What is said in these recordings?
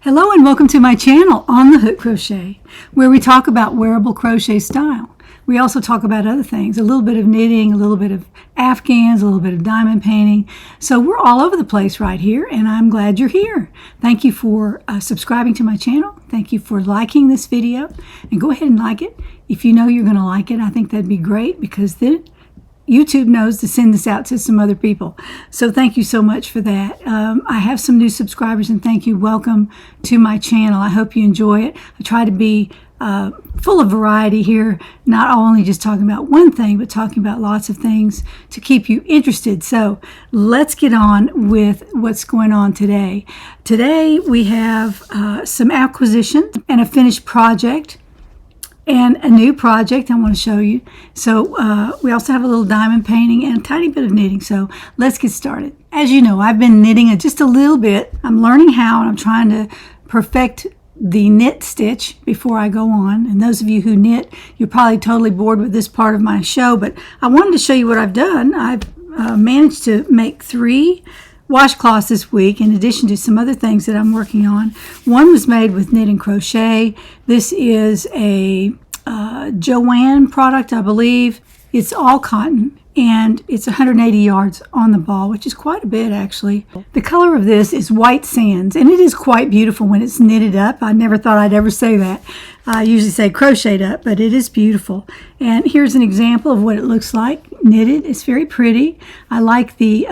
Hello and welcome to my channel, On the Hook Crochet, where we talk about wearable crochet style. We also talk about other things, a little bit of knitting, a little bit of afghans, a little bit of diamond painting. So we're all over the place right here, and I'm glad you're here. Thank you for subscribing to my channel. Thank you for liking this video, and go ahead and like it. If you know you're going to like it, I think that'd be great, because then YouTube knows to send this out to some other people. So thank you so much for that. I have some new subscribers, and thank you. Welcome to my channel. I hope you enjoy it. I try to be full of variety here, not only just talking about one thing, but talking about lots of things to keep you interested. So let's get on with what's going on today. Today we have some acquisition and a finished project and a new project I want to show you. So we also have a little diamond painting and a tiny bit of knitting. So let's get started. As you know, I've been knitting just a little bit. I'm learning how, and I'm trying to perfect the knit stitch before I go on. And those of you who knit, you're probably totally bored with this part of my show, but I wanted to show you what I've done. I've managed to make 3 washcloths this week, in addition to some other things that I'm working on. One was made with knit and crochet. This is a Joanne product, I believe. It's all cotton, and it's 180 yards on the ball, which is quite a bit actually. The color of this is white sands, and it is quite beautiful when it's knitted up. I never thought I'd ever say that. I usually say crocheted up, but it is beautiful. And here's an example of what it looks like knitted. It's very pretty. I like the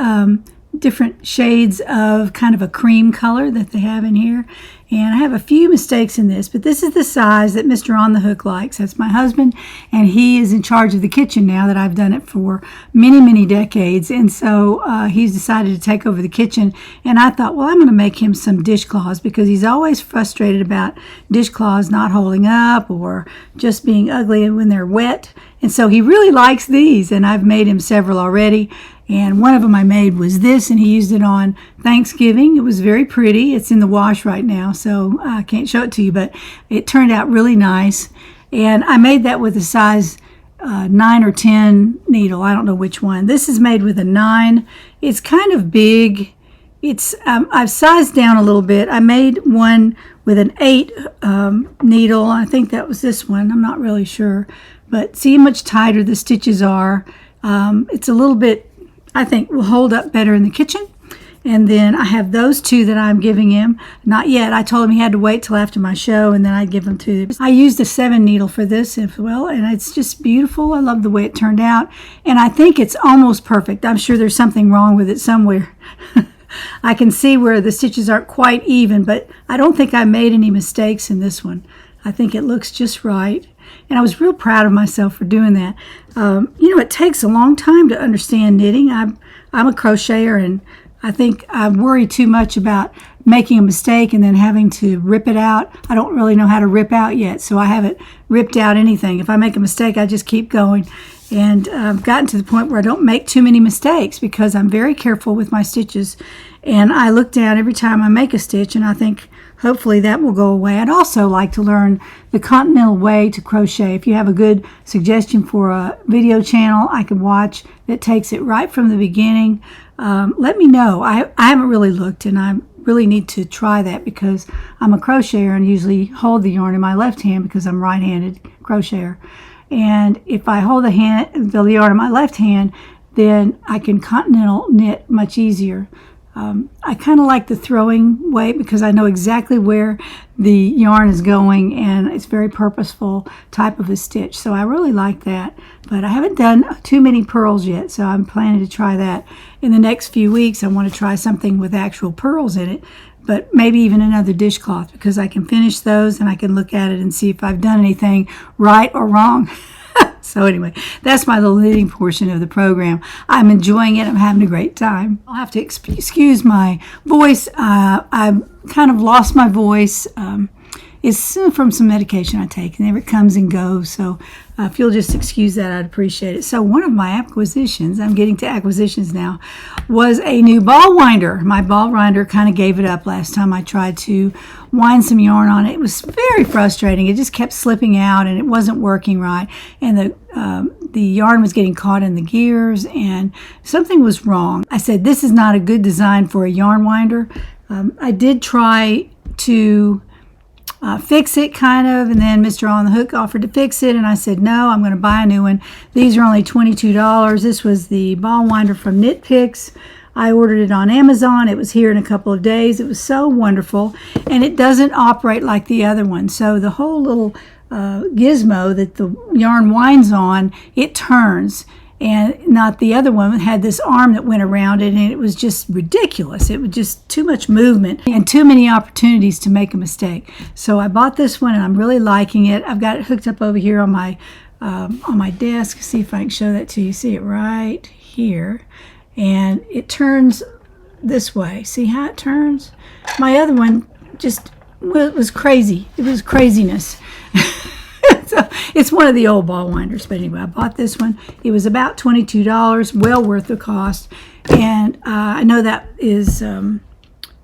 different shades of kind of a cream color that they have in here. And I have a few mistakes in this, but this is the size that Mr. On the Hook likes. That's my husband, and he is in charge of the kitchen now that I've done it for many, many decades. And so he's decided to take over the kitchen. And I thought, well, I'm going to make him some dishcloths, because he's always frustrated about dishcloths not holding up or just being ugly when they're wet. And so he really likes these, and I've made him several already. And one of them I made was this, and he used it on Thanksgiving. It was very pretty. It's in the wash right now, so I can't show it to you, but it turned out really nice. And I made that with a size 9 or 10 needle. I don't know which one. This is made with a 9. It's kind of big. It's I've sized down a little bit. I made one with an 8 needle. I think that was this one. I'm not really sure. But see how much tighter the stitches are. It's a little bit, I think, will hold up better in the kitchen. And then I have those 2 that I'm giving him. Not yet. I told him he had to wait till after my show, and then I'd give them to him. I used a 7 needle for this as well, and it's just beautiful. I love the way it turned out, and I think it's almost perfect. I'm sure there's something wrong with it somewhere. I can see where the stitches aren't quite even, but I don't think I made any mistakes in this one. I think it looks just right. And I was real proud of myself for doing that. You know, it takes a long time to understand knitting. I'm a crocheter, and I think I worry too much about making a mistake and then having to rip it out. I don't really know how to rip out yet, so I haven't ripped out anything. If I make a mistake, I just keep going. And I've gotten to the point where I don't make too many mistakes, because I'm very careful with my stitches. And I look down every time I make a stitch, and I think hopefully that will go away. I'd also like to learn the continental way to crochet. If you have a good suggestion for a video channel I could watch that takes it right from the beginning, let me know. I haven't really looked, and I really need to try that, because I'm a crocheter and usually hold the yarn in my left hand because I'm right-handed crocheter. And if I hold the yarn in my left hand, then I can continental knit much easier. I kind of like the throwing way, because I know exactly where the yarn is going, and it's very purposeful type of a stitch. So I really like that. But I haven't done too many pearls yet, so I'm planning to try that. In the next few weeks, I want to try something with actual pearls in it, but maybe even another dishcloth, because I can finish those and I can look at it and see if I've done anything right or wrong. So anyway, that's my little knitting portion of the program. I'm enjoying it. I'm having a great time. I'll have to excuse my voice. I've kind of lost my voice. It's from some medication I take, and it comes and goes. So if you'll just excuse that, I'd appreciate it. So one of my acquisitions, I'm getting to acquisitions now, was a new ball winder. My ball winder kind of gave it up last time I tried to wind some yarn on it. It was very frustrating. It just kept slipping out, and it wasn't working right. And the yarn was getting caught in the gears, and something was wrong. I said, this is not a good design for a yarn winder. I did try to fix it, kind of, and then Mr. On the Hook offered to fix it, and I said no, I'm going to buy a new one. These are only $22. This was the ball winder from Knit Picks. I ordered it on Amazon. It was here in a couple of days. It was so wonderful, and it doesn't operate like the other one. So the whole little gizmo that the yarn winds on, it turns, and not the other one had this arm that went around it, and it was just ridiculous. It was just too much movement and too many opportunities to make a mistake. So I bought this one, and I'm really liking it. I've got it hooked up over here on my desk. See if I can show that to you. See it right here. And it turns this way. See how it turns? My other one just was crazy. It was craziness. So it's one of the old ball winders. But anyway, I bought this one. It was about $22, well worth the cost. And I know that is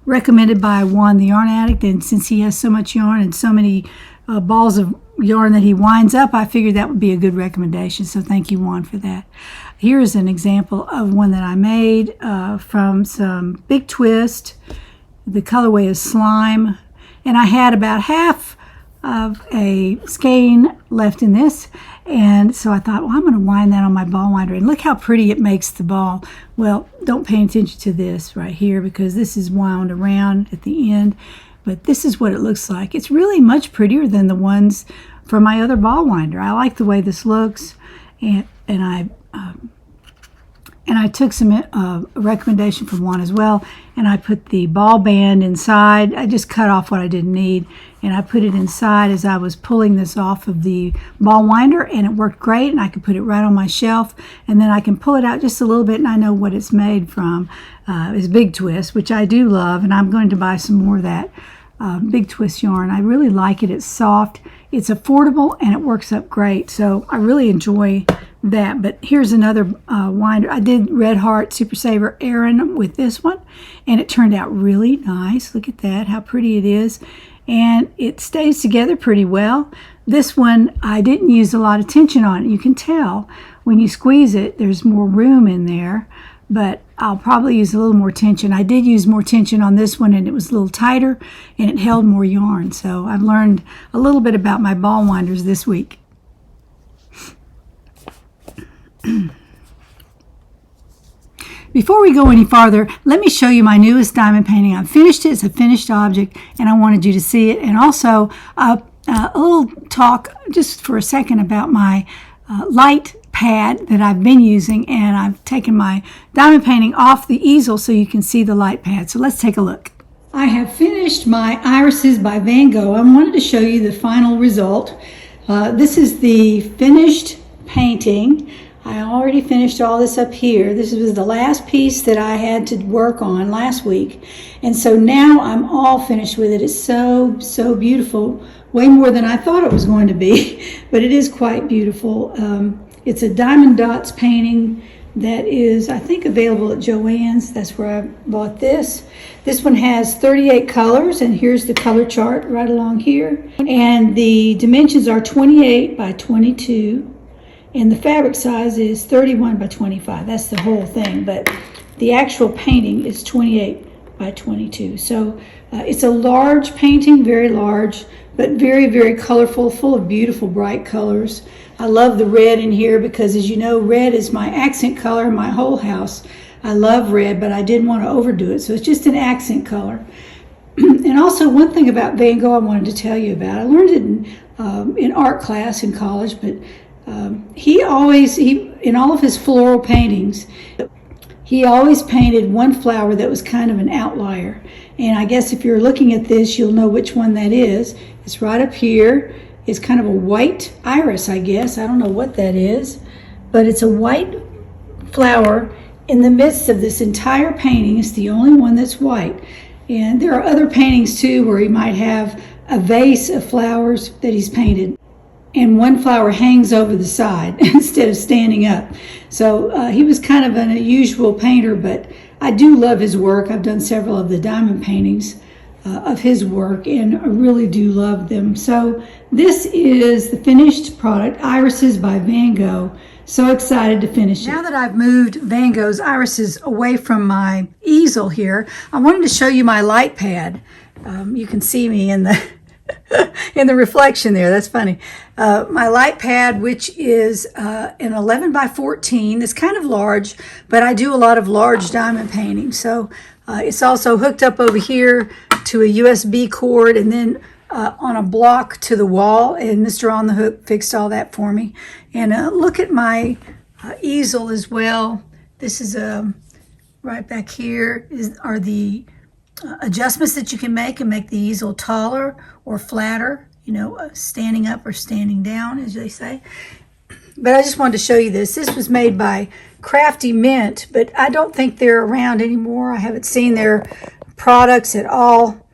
recommended by Juan the Yarn Addict. And since he has so much yarn and so many balls of yarn that he winds up, I figured that would be a good recommendation. So thank you, Juan, for that. Here's an example of one that I made from some Big Twist. The colorway is Slime, and I had about half of a skein left in this, and so I thought, well, I'm going to wind that on my ball winder, and look how pretty it makes the ball. Well, don't pay attention to this right here because this is wound around at the end, but this is what it looks like. It's really much prettier than the ones from my other ball winder. I like the way this looks, and I took some recommendation from one as well, and I put the ball band inside. I just cut off what I didn't need, and I put it inside as I was pulling this off of the ball winder, and it worked great, and I could put it right on my shelf, and then I can pull it out just a little bit, and I know what it's made from. It's Big Twist, which I do love, and I'm going to buy some more of that Big Twist yarn. I really like it. It's soft, it's affordable, and it works up great, so I really enjoy that. But here's another winder. I did Red Heart Super Saver Aran with this one, and it turned out really nice. Look at that, how pretty it is, and it stays together pretty well. This one, I didn't use a lot of tension on it. You can tell when you squeeze it, there's more room in there, but I'll probably use a little more tension. I did use more tension on this one, and it was a little tighter, and it held more yarn. So I've learned a little bit about my ball winders this week. Before we go any farther, let me show you my newest diamond painting. I've finished it. It's a finished object, and I wanted you to see it. And also a little talk just for a second about my light pad that I've been using, and I've taken my diamond painting off the easel so you can see the light pad. So let's take a look. I have finished my Irises by Van Gogh. I wanted to show you the final result. This is the finished painting. I already finished all this up here. This was the last piece that I had to work on last week. And so now I'm all finished with it. It's so, so beautiful. Way more than I thought it was going to be, but it is quite beautiful. It's a Diamond Dots painting that is, I think, available at Joann's. That's where I bought this. This one has 38 colors, and here's the color chart right along here. And the dimensions are 28 by 22. And the fabric size is 31 by 25. That's the whole thing, but the actual painting is 28 by 22. So it's a large painting, very large, but very, very colorful, full of beautiful, bright colors. I love the red in here because, as you know, red is my accent color in my whole house. I love red, but I didn't want to overdo it, so it's just an accent color. And also, one thing about Van Gogh I wanted to tell you about. I learned it in art class in college, but he in all of his floral paintings, he always painted one flower that was kind of an outlier. And I guess if you're looking at this, you'll know which one that is. It's right up here. It's kind of a white iris, I guess. I don't know what that is, but it's a white flower in the midst of this entire painting. It's the only one that's white. And there are other paintings too where he might have a vase of flowers that he's painted, and one flower hangs over the side instead of standing up. So he was kind of an unusual painter, but I do love his work. I've done several of the diamond paintings of his work, and I really do love them. So this is the finished product, Irises by Van Gogh. So excited to finish it. Now that I've moved Van Gogh's Irises away from my easel here, I wanted to show you my light pad. You can see me in the in the reflection there. That's funny. My light pad, which is an 11 by 14. It's kind of large, but I do a lot of large diamond painting. So it's also hooked up over here to a USB cord and then on a block to the wall. And Mr. On the Hook fixed all that for me. And look at my easel as well. This is right back here are the adjustments that you can make and make the easel taller or flatter, you know, standing up or standing down, as they say. But I just wanted to show you this. This was made by Crafty Mint, but I don't think they're around anymore. I haven't seen their products at all,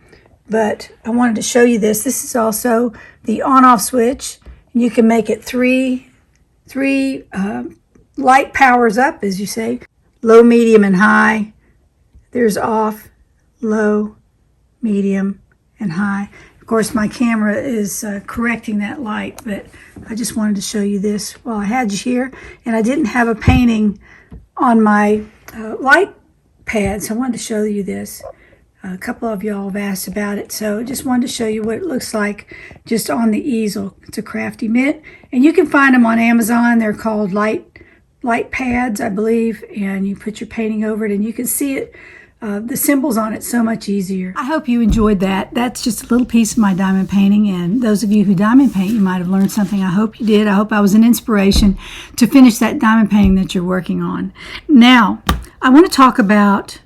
but I wanted to show you this. This is also the on-off switch. You can make it three light powers up, as you say, low, medium, and high. There's off, low, medium, and high. Of course, my camera is correcting that light, but I just wanted to show you this while I had you here. And I didn't have a painting on my light pad, so I wanted to show you this. A couple of y'all have asked about it, so I just wanted to show you what it looks like just on the easel. It's a Crafty Mint, and you can find them on Amazon. They're called light pads, I believe, and you put your painting over it, and you can see it. The symbols on it so much easier. I hope you enjoyed that. That's just a little piece of my diamond painting, and those of you who diamond paint, you might have learned something. I hope you did. I hope I was an inspiration to finish that diamond painting that you're working on. Now, I want to talk about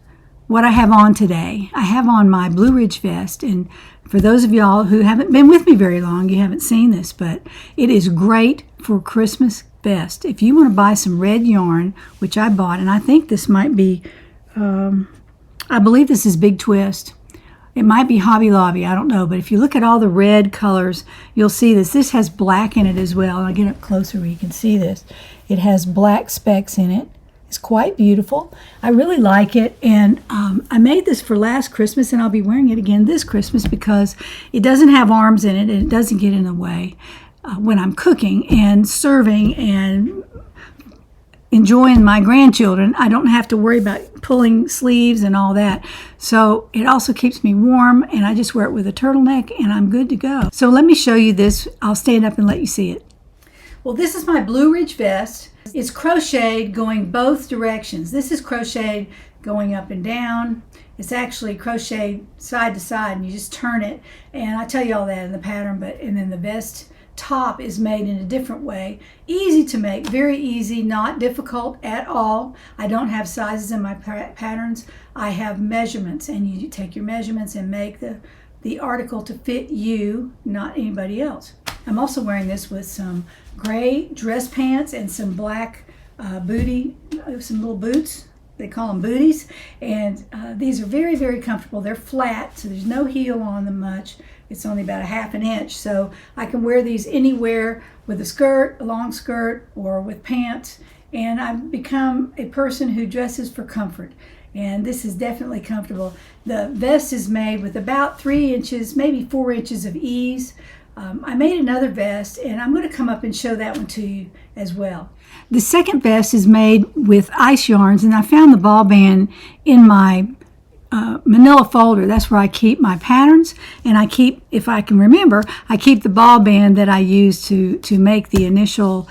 what I have on today. I have on my Blue Ridge vest, and for those of y'all who haven't been with me very long, you haven't seen this, but it is great for Christmas vest. If you want to buy some red yarn, which I bought, and I think this might be I believe this is Big Twist. It might be Hobby Lobby, I don't know. But if you look at all the red colors, you'll see this. This has black in it as well. I'll get up closer where you can see this. It has black specks in it. It's quite beautiful. I really like it. And I made this for last Christmas, and I'll be wearing it again this Christmas because it doesn't have arms in it, and it doesn't get in the way when I'm cooking and serving and enjoying my grandchildren. I don't have to worry about pulling sleeves and all that. So it also keeps me warm, and I just wear it with a turtleneck and I'm good to go. So let me show you this. I'll stand up and let you see it. Well, this is my Blue Ridge vest. It's crocheted going both directions. This is crocheted going up and down. It's actually crocheted side to side, and you just turn it. And I tell you all that in the pattern, and then the vest top is made in a different way. Easy to make, very easy, not difficult at all. I don't have sizes in my patterns. I have measurements, and you take your measurements and make the article to fit you, not anybody else. I'm also wearing this with some gray dress pants and some black some little boots. They call them booties, and these are very, very comfortable. They're flat, so there's no heel on them much. It's only about 1/2 inch, so I can wear these anywhere with a skirt, a long skirt, or with pants. And I've become a person who dresses for comfort, and this is definitely comfortable. The vest is made with about 3 inches, maybe 4 inches of ease. I made another vest, and I'm going to come up and show that one to you as well. The second vest is made with ice yarns, and I found the ball band in my manila folder. That's where I keep my patterns, and I keep, if I can remember, I keep the ball band that I use to make the initial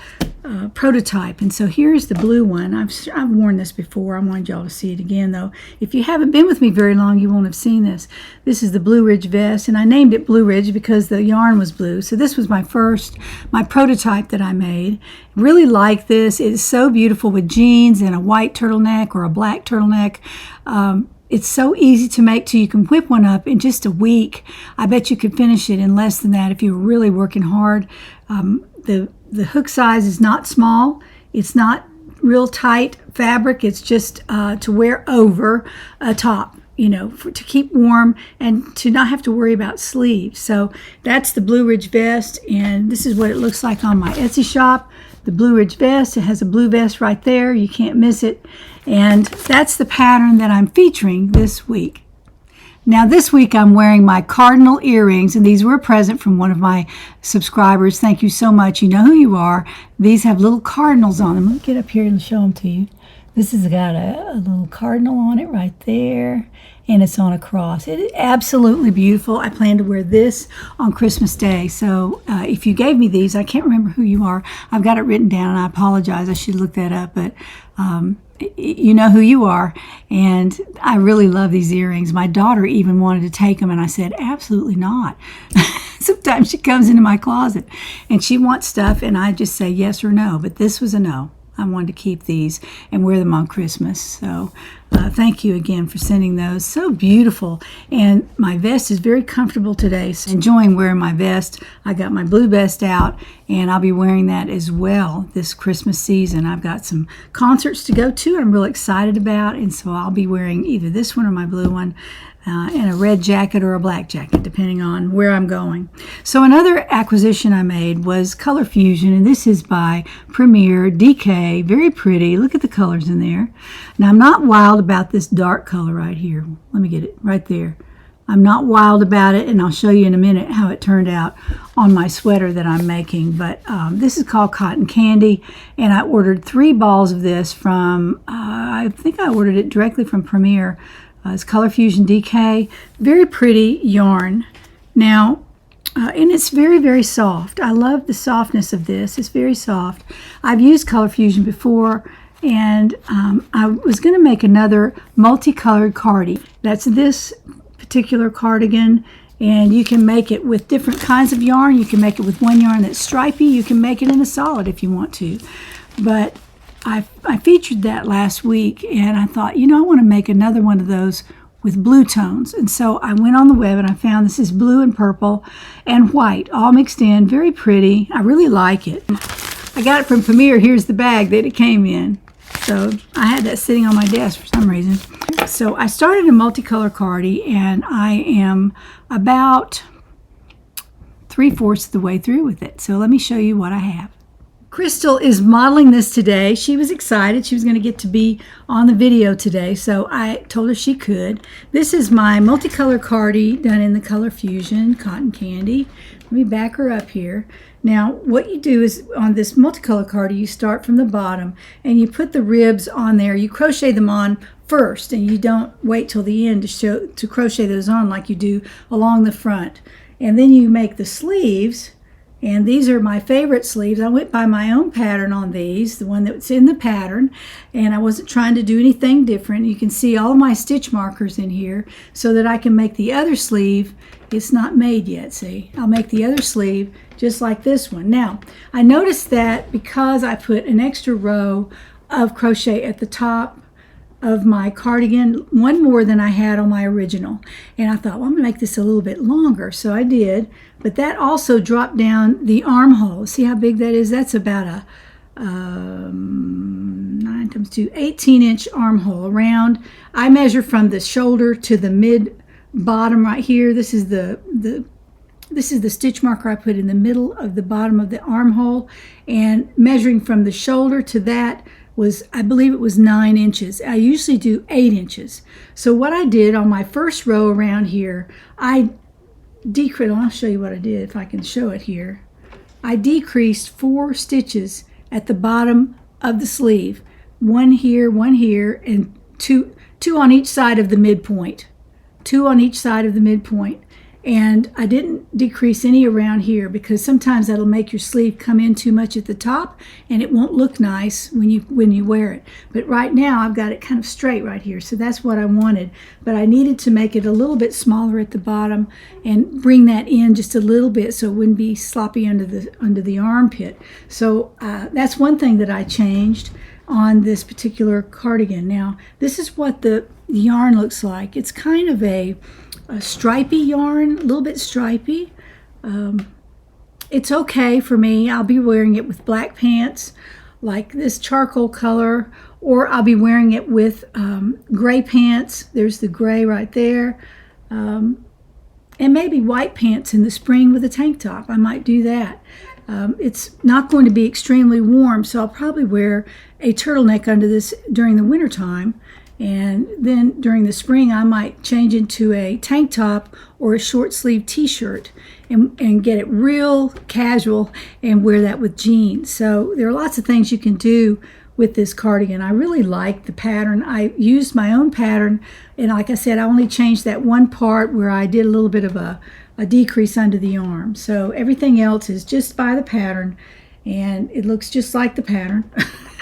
prototype. And so here's the blue one. I've worn this before. I wanted y'all to see it again, though. If you haven't been with me very long, you won't have seen this. This is the Blue Ridge vest, and I named it Blue Ridge because the yarn was blue. So this was my prototype that I made. Really like this. It is so beautiful with jeans and a white turtleneck or a black turtleneck. It's so easy to make too. You can whip one up in just a week. I bet you could finish it in less than that if you're really working hard. The hook size is not small. It's not real tight fabric. It's just to wear over a top, you know, to keep warm and to not have to worry about sleeves. So that's the Blue Ridge vest, and this is what it looks like on my Etsy shop. The Blue Ridge vest. It has a blue vest right there. You can't miss it. And that's the pattern that I'm featuring this week. Now this week I'm wearing my cardinal earrings, and these were a present from one of my subscribers. Thank you so much. You know who you are. These have little cardinals on them. Let me get up here and show them to you. This has got a little cardinal on it right there. and it's on a cross. It is absolutely beautiful. I plan to wear this on Christmas Day. So if you gave me these, I can't remember who you are. I've got it written down, and I apologize. I should look that up, but you know who you are, and I really love these earrings. My daughter even wanted to take them, and I said, absolutely not. Sometimes she comes into my closet, and she wants stuff, and I just say yes or no, but this was a no. I wanted to keep these and wear them on Christmas. So thank you again for sending those. So beautiful. And my vest is very comfortable today. So enjoying wearing my vest. I got my blue vest out, and I'll be wearing that as well this Christmas season. I've got some concerts to go to I'm really excited about, and so I'll be wearing either this one or my blue one. And a red jacket or a black jacket, depending on where I'm going. So another acquisition I made was Color Fusion, and this is by Premier DK. Very pretty. Look at the colors in there. Now, I'm not wild about this dark color right here. Let me get it right there. I'm not wild about it, and I'll show you in a minute how it turned out on my sweater that I'm making. But this is called Cotton Candy, and I ordered 3 balls of this from, I think I ordered it directly from Premier. It's Color Fusion DK. Very pretty yarn. Now, and it's very, very soft. I love the softness of this. It's very soft. I've used Color Fusion before, and I was going to make another multicolored cardi. That's this particular cardigan, and you can make it with different kinds of yarn. You can make it with one yarn that's stripy. You can make it in a solid if you want to. But I featured that last week, and I thought, you know, I want to make another one of those with blue tones. And so I went on the web, and I found this is blue and purple and white, all mixed in. Very pretty. I really like it. I got it from Premier. Here's the bag that it came in. So I had that sitting on my desk for some reason. So I started a multicolor cardi, and I am about 3/4 of the way through with it. So let me show you what I have. Crystal is modeling this today. She was excited. She was going to get to be on the video today, so I told her she could. This is my multicolor cardi done in the Color Fusion Cotton Candy. Let me back her up here. Now, what you do is on this multicolor cardi, you start from the bottom and you put the ribs on there. You crochet them on first, and you don't wait till the end to crochet those on like you do along the front. And then you make the sleeves. And these are my favorite sleeves. I went by my own pattern on these, the one that's in the pattern, and I wasn't trying to do anything different. You can see all of my stitch markers in here so that I can make the other sleeve. It's not made yet, see? I'll make the other sleeve just like this one. Now, I noticed that because I put an extra row of crochet at the top of my cardigan, one more than I had on my original, and I thought, well, I'm gonna make this a little bit longer, so I did. But that also dropped down the armhole. See how big that is? That's about a 9 times 2, 18-inch armhole around. I measure from the shoulder to the mid bottom right here. This is the stitch marker I put in the middle of the bottom of the armhole, and measuring from the shoulder to that was, I believe it was 9 inches. I usually do 8 inches. So what I did on my first row around here, I decreased, I'll show you what I did if I can show it here. I decreased 4 stitches at the bottom of the sleeve. One here, and two on each side of the midpoint. 2 on each side of the midpoint. And I didn't decrease any around here because sometimes that'll make your sleeve come in too much at the top, and it won't look nice when you wear it. But right now I've got it kind of straight right here, so that's what I wanted. But I needed to make it a little bit smaller at the bottom and bring that in just a little bit so it wouldn't be sloppy under the armpit. So that's one thing that I changed on this particular cardigan. Now, this is what the yarn looks like. It's kind of a stripy yarn, a little bit stripy. It's okay for me. I'll be wearing it with black pants like this charcoal color, or I'll be wearing it with gray pants. There's the gray right there. And maybe white pants in the spring with a tank top. I might do that. It's not going to be extremely warm, so I'll probably wear a turtleneck under this during the winter time. And then during the spring, I might change into a tank top or a short sleeve t-shirt and get it real casual and wear that with jeans. So there are lots of things you can do with this cardigan. I really like the pattern. I used my own pattern, and like I said, I only changed that one part where I did a little bit of a decrease under the arm. So everything else is just by the pattern, and it looks just like the pattern.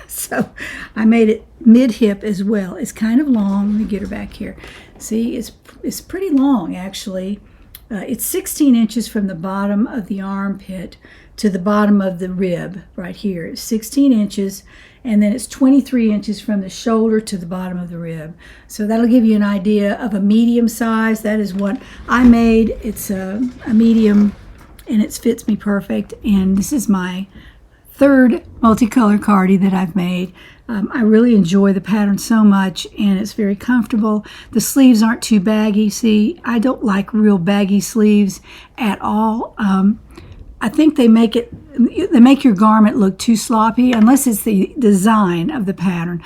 So I made it mid-hip as well. It's kind of long. Let me get her back here. See, it's pretty long, actually. It's 16 inches from the bottom of the armpit to the bottom of the rib right here. It's 16 inches, and then it's 23 inches from the shoulder to the bottom of the rib. So that'll give you an idea of a medium size. That is what I made. It's a medium, and it fits me perfect. And this is my third multicolor cardie that I've made. I really enjoy the pattern so much, and it's very comfortable. The sleeves aren't too baggy. See, I don't like real baggy sleeves at all. I think they make your garment look too sloppy, unless it's the design of the pattern.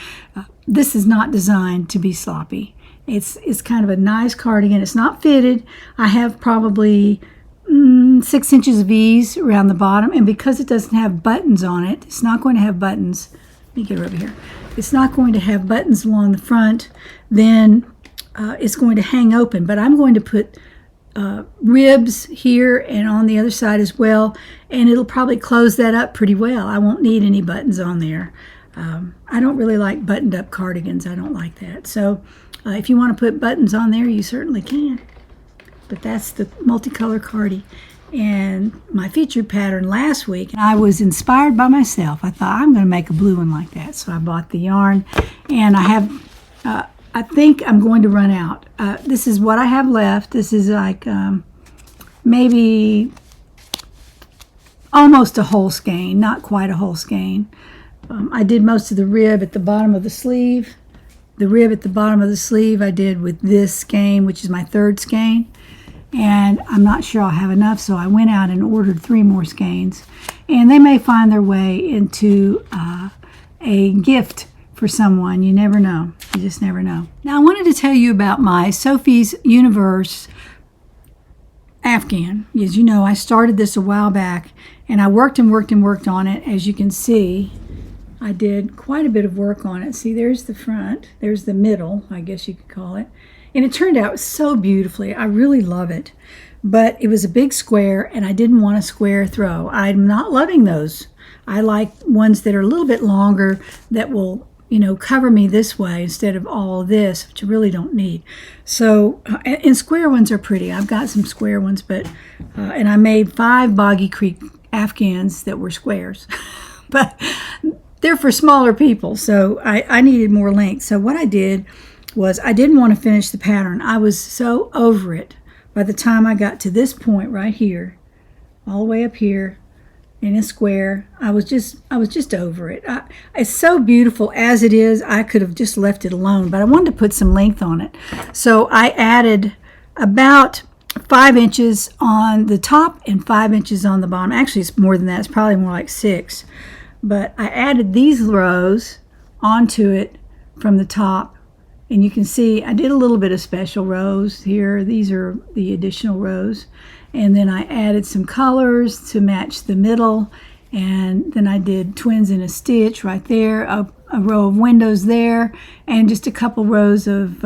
This is not designed to be sloppy. It's kind of a nice cardigan. It's not fitted. I have probably 6 inches of ease around the bottom, and because it doesn't have buttons on it, it's not going to have buttons. Let me get her over here. It's not going to have buttons along the front. Then it's going to hang open, but I'm going to put ribs here and on the other side as well, and it'll probably close that up pretty well. I won't need any buttons on there. I don't really like buttoned up cardigans. I don't like that. So if you want to put buttons on there, you certainly can. But that's the multicolor cardie. And my featured pattern last week, I was inspired by myself. I thought, I'm going to make a blue one like that. So I bought the yarn, and I have, I think I'm going to run out. This is what I have left. This is like maybe almost a whole skein, not quite a whole skein. I did most of the rib at the bottom of the sleeve. The rib at the bottom of the sleeve I did with this skein, which is my third skein. And I'm not sure I'll have enough, so I went out and ordered 3 more skeins. And they may find their way into a gift for someone. You never know. You just never know. Now, I wanted to tell you about my Sophie's Universe Afghan. As you know, I started this a while back, and I worked and worked and worked on it. As you can see, I did quite a bit of work on it. See, there's the front. There's the middle, I guess you could call it. And it turned out so beautifully. I really love it. But it was a big square, and I didn't want a square throw. I'm not loving those. I like ones that are a little bit longer that will, cover me this way instead of all this, which I really don't need. So, and square ones are pretty. I've got some square ones, but, and I made 5 Boggy Creek Afghans that were squares. But they're for smaller people, so I needed more length. So what I did was I didn't want to finish the pattern. I was so over it by the time I got to this point right here, all the way up here in a square. I was just over it. It's so beautiful as it is. I could have just left it alone, but I wanted to put some length on it. So I added about 5 inches on the top and 5 inches on the bottom. Actually, it's more than that. It's probably more like 6. But I added these rows onto it from the top. And you can see I did a little bit of special rows here. These are the additional rows. And then I added some colors to match the middle. And then I did twins in a stitch right there, a row of windows there, and just a couple rows of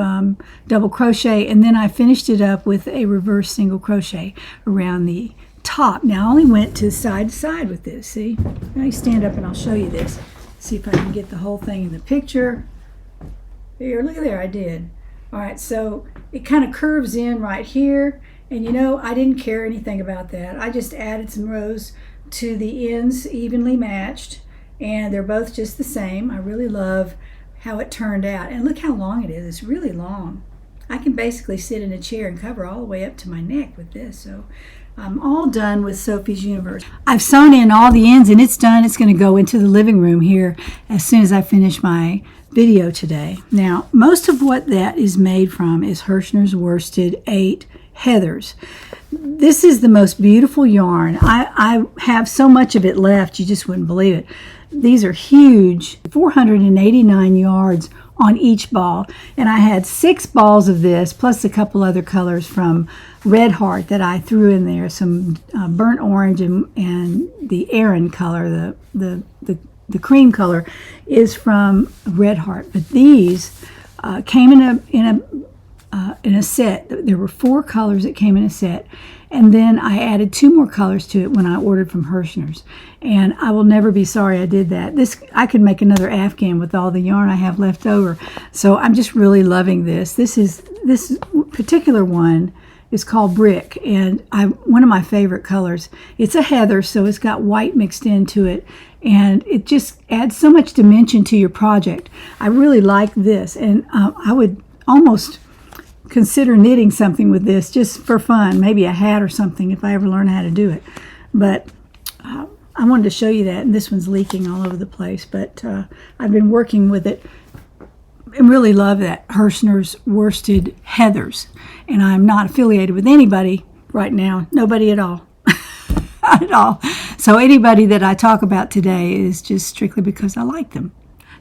double crochet. And then I finished it up with a reverse single crochet around the top. Now I only went to side with this, see? Let me stand up and I'll show you this. See if I can get the whole thing in the picture. Here, look at there, I did. All right, so it kind of curves in right here, and I didn't care anything about that. I just added some rows to the ends, evenly matched, and they're both just the same. I really love how it turned out, and look how long it is. It's really long. I can basically sit in a chair and cover all the way up to my neck with this, so I'm all done with Sophie's Universe. I've sewn in all the ends, and it's done. It's going to go into the living room here as soon as I finish my video today. Now, most of what that is made from is Hirschner's Worsted 8 Heathers. This is the most beautiful yarn. I have so much of it left, you just wouldn't believe it. These are huge, 489 yards on each ball, and I had 6 balls of this plus a couple other colors from Red Heart that I threw in there, some burnt orange and the Aran color, the the cream color is from Red Heart. But these came in a set. There were 4 colors that came in a set. And then I added 2 more colors to it when I ordered from Hirschner's. And I will never be sorry I did that. I could make another Afghan with all the yarn I have left over. So I'm just really loving this. This particular one is called Brick, and one of my favorite colors. It's a heather, so it's got white mixed into it, and it just adds so much dimension to your project. I really like this, and I would almost consider knitting something with this just for fun, maybe a hat or something if I ever learn how to do it. But I wanted to show you that, and this one's leaking all over the place, but I've been working with it and really love that Hirschner's worsted heathers. And I'm not affiliated with anybody right now, nobody at all. Not at all. So anybody that I talk about today is just strictly because I like them.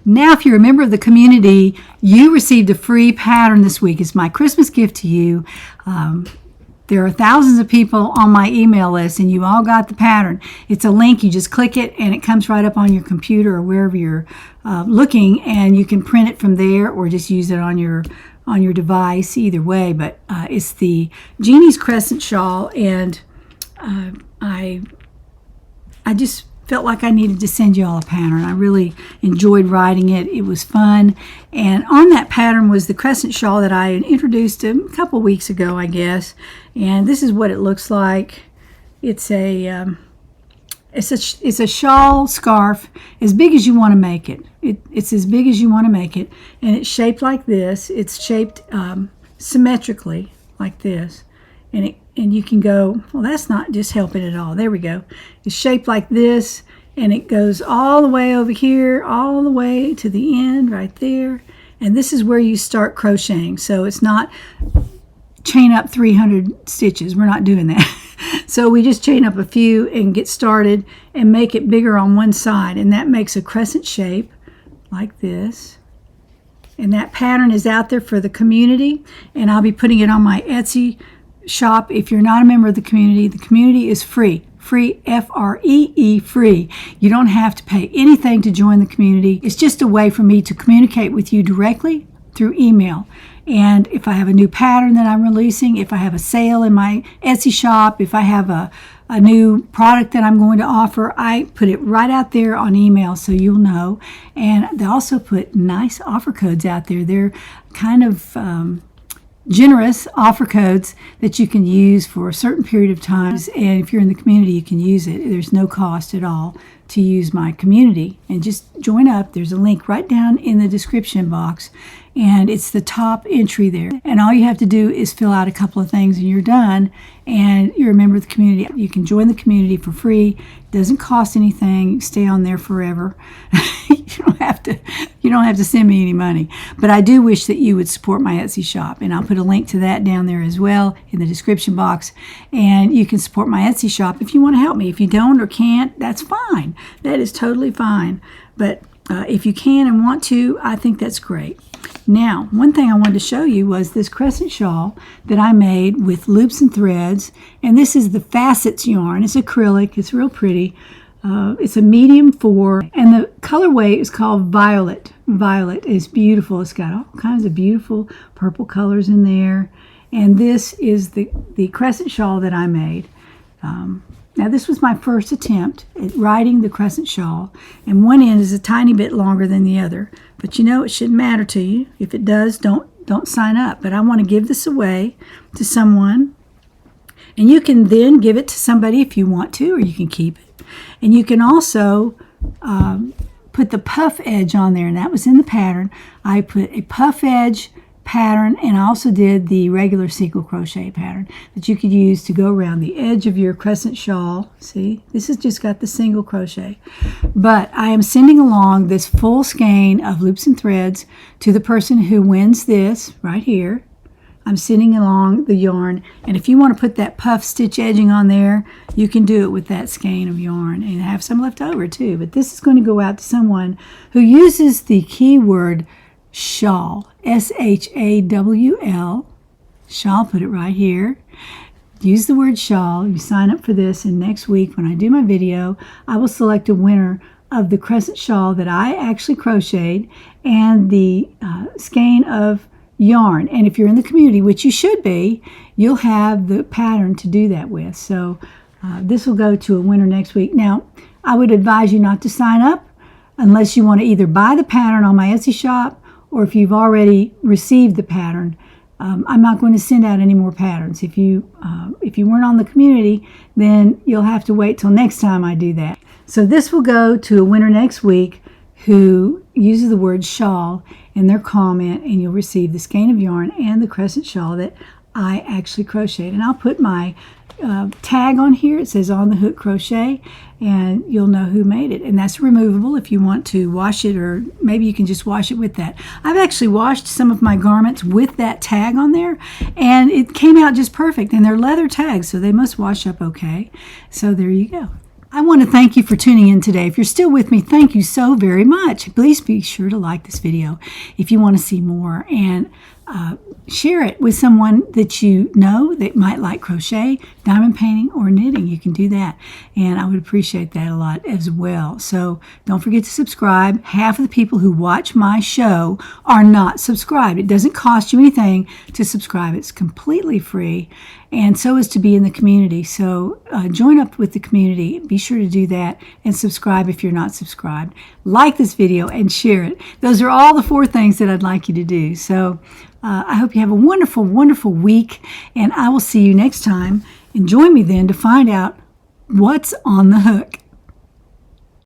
Now, if you're a member of the community, you received a free pattern this week. It's my Christmas gift to you. There are thousands of people on my email list, and you all got the pattern. It's a link. You just click it, and it comes right up on your computer or wherever you're looking, and you can print it from there or just use it on your device. Either way, but it's the Jeannie's Crescent Shawl, and I just felt like I needed to send you all a pattern. I really enjoyed writing it. It was fun. And on that pattern was the crescent shawl that I introduced a couple weeks ago, I guess. And this is what it looks like. It's a shawl scarf as big as you want to make it. It's as big as you want to make it. And it's shaped like this. It's shaped symmetrically like this. And you can go, well, that's not just helping at all. There we go. It's shaped like this, and it goes all the way over here, all the way to the end right there. And this is where you start crocheting. So it's not chain up 300 stitches. We're not doing that. So we just chain up a few and get started and make it bigger on one side. And that makes a crescent shape like this. And that pattern is out there for the community. And I'll be putting it on my Etsy shop. If you're not a member of the community is free. Free, F-R-E-E, free. You don't have to pay anything to join the community. It's just a way for me to communicate with you directly through email. And if I have a new pattern that I'm releasing, if I have a sale in my Etsy shop, if I have a new product that I'm going to offer, I put it right out there on email so you'll know. And they also put nice offer codes out there. They're kind of generous offer codes that you can use for a certain period of time. And if you're in the community, you can use it. There's no cost at all to use my community. And just join up. There's a link right down in the description box. And it's the top entry there. And all you have to do is fill out a couple of things and you're done. And you're a member of the community. You can join the community for free. It doesn't cost anything. Stay on there forever. You don't have to send me any money. But I do wish that you would support my Etsy shop. And I'll put a link to that down there as well in the description box. And you can support my Etsy shop if you want to help me. If you don't or can't, that's fine. That is totally fine. But if you can and want to, I think that's great. Now, one thing I wanted to show you was this crescent shawl that I made with loops and threads. And this is the Facets yarn. It's acrylic. It's real pretty. It's a medium 4. And the colorway is called Violet. Violet is beautiful. It's got all kinds of beautiful purple colors in there. And this is the crescent shawl that I made. Now, this was my first attempt at writing the crescent shawl, and one end is a tiny bit longer than the other. But you know, it shouldn't matter to you. If it does, don't sign up. But I want to give this away to someone, and you can then give it to somebody if you want to, or you can keep it. And you can also put the puff edge on there, and that was in the pattern. I put a puff edge pattern, and I also did the regular single crochet pattern that you could use to go around the edge of your crescent shawl. See, this has just got the single crochet, but I am sending along this full skein of loops and threads to the person who wins this right here. I'm sending along the yarn, and if you want to put that puff stitch edging on there, you can do it with that skein of yarn and have some left over too. But this is going to go out to someone who uses the keyword shawl, S-H-A-W-L, shawl, put it right here. Use the word shawl. You sign up for this, and next week when I do my video, I will select a winner of the crescent shawl that I actually crocheted and the skein of yarn. And if you're in the community, which you should be, you'll have the pattern to do that with. So this will go to a winner next week. Now, I would advise you not to sign up unless you want to either buy the pattern on my Etsy shop, or if you've already received the pattern. I'm not going to send out any more patterns. If you weren't on the community, then you'll have to wait till next time I do that. So this will go to a winner next week who uses the word shawl in their comment, and you'll receive the skein of yarn and the crescent shawl that I actually crocheted. And I'll put my tag on here. It says On the Hook Crochet, and you'll know who made it. And that's removable if you want to wash it, or maybe you can just wash it with that. I've actually washed some of my garments with that tag on there, and it came out just perfect. And they're leather tags, so they must wash up okay. So there you go. I want to thank you for tuning in today. If you're still with me, thank you so very much. Please be sure to like this video if you want to see more, and share it with someone that you know that might like crochet, diamond painting, or knitting. You can do that, and I would appreciate that a lot as well. So don't forget to subscribe. Half of the people who watch my show are not subscribed. It doesn't cost you anything to subscribe. It's completely free, and so is to be in the community. So join up with the community. Be sure to do that, and subscribe if you're not subscribed. Like this video and share it. Those are all the 4 things that I'd like you to do. So I hope you have a wonderful, wonderful week, and I will see you next time. And join me then to find out what's on the hook.